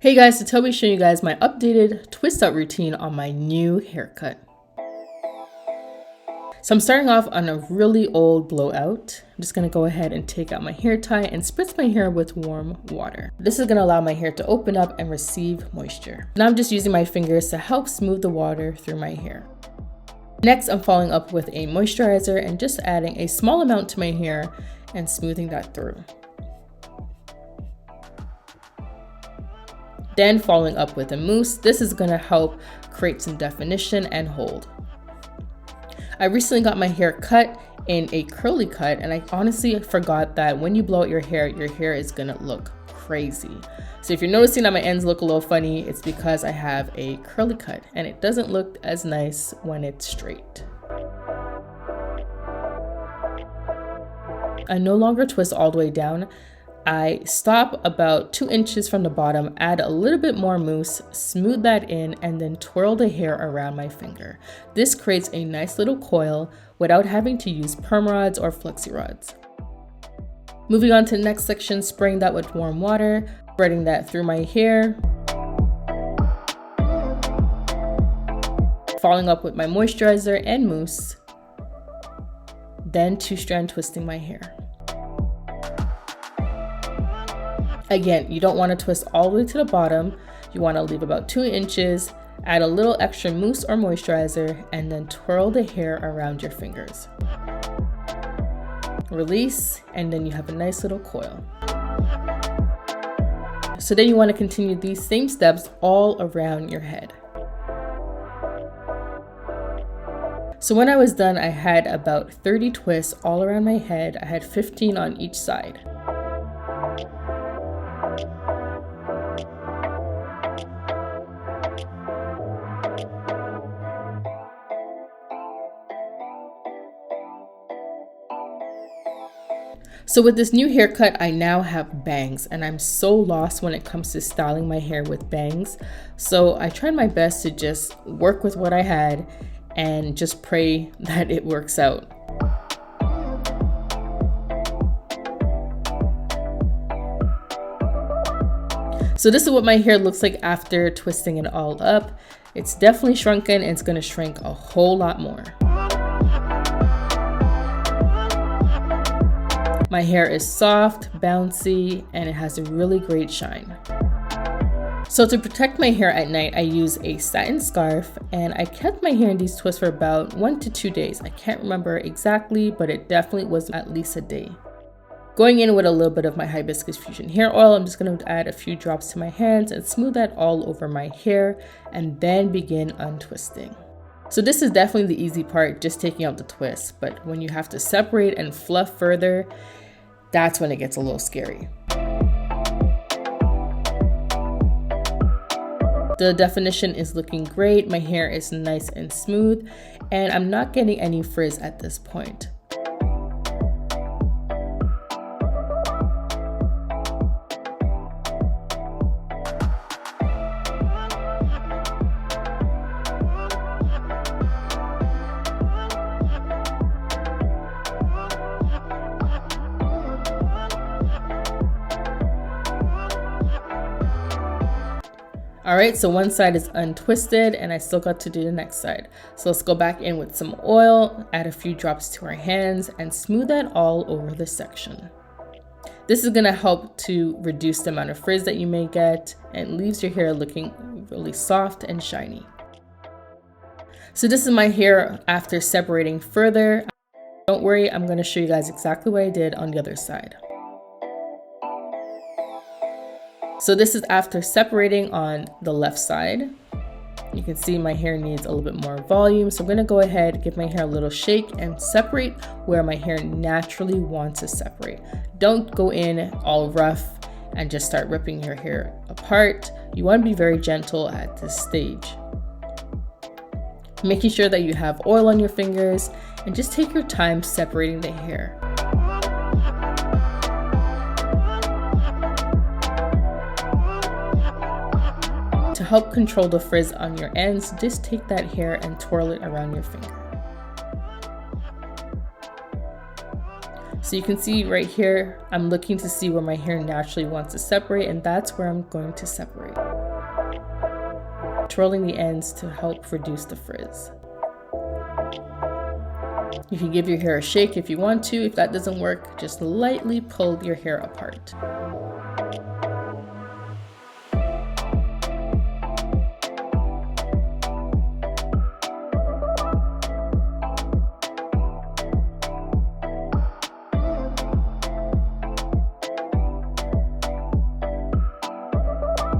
Hey guys, so Toby showing you guys my updated twist out routine on my new haircut. So I'm starting off on a really old blowout. I'm just gonna go ahead and take out my hair tie and spritz my hair with warm water. This is gonna allow my hair to open up and receive moisture. Now I'm just using my fingers to help smooth the water through my hair. Next, I'm following up with a moisturizer and just adding a small amount to my hair and smoothing that through. Then following up with a mousse. This is gonna help create some definition and hold. I recently got my hair cut in a curly cut, and I honestly forgot that when you blow out your hair is gonna look crazy. So if you're noticing that my ends look a little funny, it's because I have a curly cut and it doesn't look as nice when it's straight. I no longer twist all the way down. I stop about 2 inches from the bottom, add a little bit more mousse, smooth that in, and then twirl the hair around my finger. This creates a nice little coil without having to use perm rods or flexi rods. Moving on to the next section, spraying that with warm water, spreading that through my hair. Following up with my moisturizer and mousse. Then 2-strand twisting my hair. Again, you don't want to twist all the way to the bottom. You want to leave about 2 inches, add a little extra mousse or moisturizer, and then twirl the hair around your fingers. Release, and then you have a nice little coil. So then you want to continue these same steps all around your head. So when I was done, I had about 30 twists all around my head. I had 15 on each side. So with this new haircut, I now have bangs, and I'm so lost when it comes to styling my hair with bangs. So I tried my best to just work with what I had and just pray that it works out. So this is what my hair looks like after twisting it all up. It's definitely shrunken, and it's gonna shrink a whole lot more. My hair is soft, bouncy, and it has a really great shine. So to protect my hair at night, I use a satin scarf, and I kept my hair in these twists for about 1 to 2 days. I can't remember exactly, but it definitely was at least a day. Going in with a little bit of my hibiscus fusion hair oil, I'm just going to add a few drops to my hands and smooth that all over my hair, and then begin untwisting. So this is definitely the easy part, just taking out the twist, but when you have to separate and fluff further, that's when it gets a little scary. The definition is looking great, my hair is nice and smooth, and I'm not getting any frizz at this point. Alright, so one side is untwisted and I still got to do the next side. So let's go back in with some oil, add a few drops to our hands, and smooth that all over the section. This is going to help to reduce the amount of frizz that you may get, and leaves your hair looking really soft and shiny. So this is my hair after separating further. Don't worry, I'm going to show you guys exactly what I did on the other side. So this is after separating on the left side. You can see my hair needs a little bit more volume. So I'm gonna go ahead, give my hair a little shake and separate where my hair naturally wants to separate. Don't go in all rough and just start ripping your hair apart. You wanna be very gentle at this stage. Making sure that you have oil on your fingers, and just take your time separating the hair. To help control the frizz on your ends, just take that hair and twirl it around your finger. So you can see right here, I'm looking to see where my hair naturally wants to separate, and that's where I'm going to separate. twirling the ends to help reduce the frizz. You can give your hair a shake if you want to. If that doesn't work, just lightly pull your hair apart.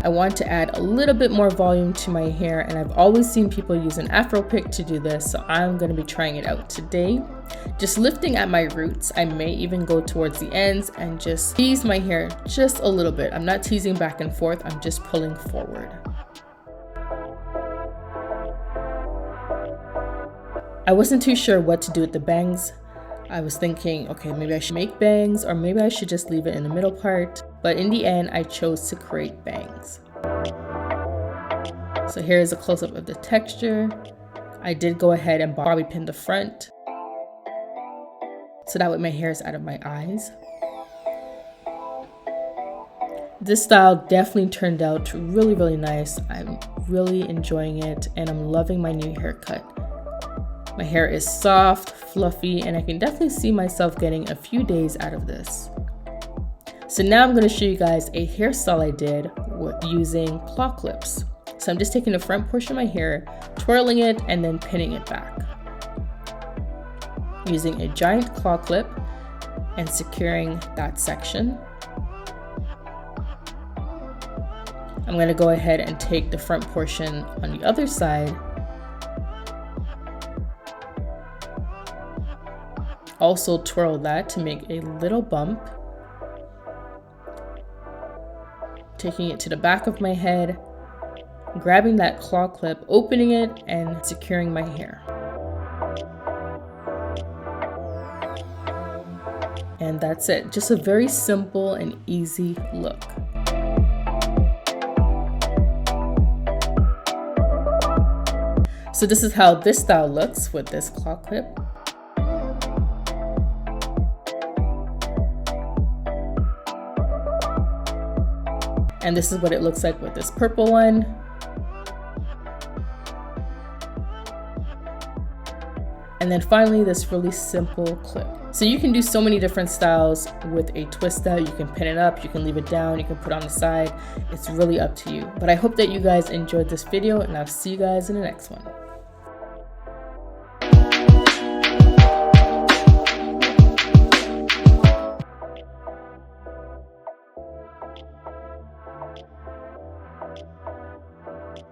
I want to add a little bit more volume to my hair, and I've always seen people use an Afro pick to do this, so I'm going to be trying it out today. Just lifting at my roots. I may even go towards the ends and just tease my hair just a little bit. I'm not teasing back and forth, I'm just pulling forward. I wasn't too sure what to do with the bangs. I was thinking, okay, maybe I should make bangs, or maybe I should just leave it in the middle part. But in the end, I chose to create bangs. So here is a close-up of the texture. I did go ahead and bobby pin the front, so that way my hair is out of my eyes. This style definitely turned out really, really nice. I'm really enjoying it, and I'm loving my new haircut. My hair is soft, fluffy, and I can definitely see myself getting a few days out of this. So now I'm going to show you guys a hairstyle I did using claw clips. So I'm just taking the front portion of my hair, twirling it, and then pinning it back. Using a giant claw clip and securing that section. I'm going to go ahead and take the front portion on the other side. Also twirl that to make a little bump. Taking it to the back of my head, grabbing that claw clip, opening it, and securing my hair. And that's it. Just a very simple and easy look. So this is how this style looks with this claw clip. And this is what it looks like with this purple one. And then finally, this really simple clip. So you can do so many different styles with a twist out. You can pin it up, you can leave it down, you can put it on the side. It's really up to you. But I hope that you guys enjoyed this video, and I'll see you guys in the next one.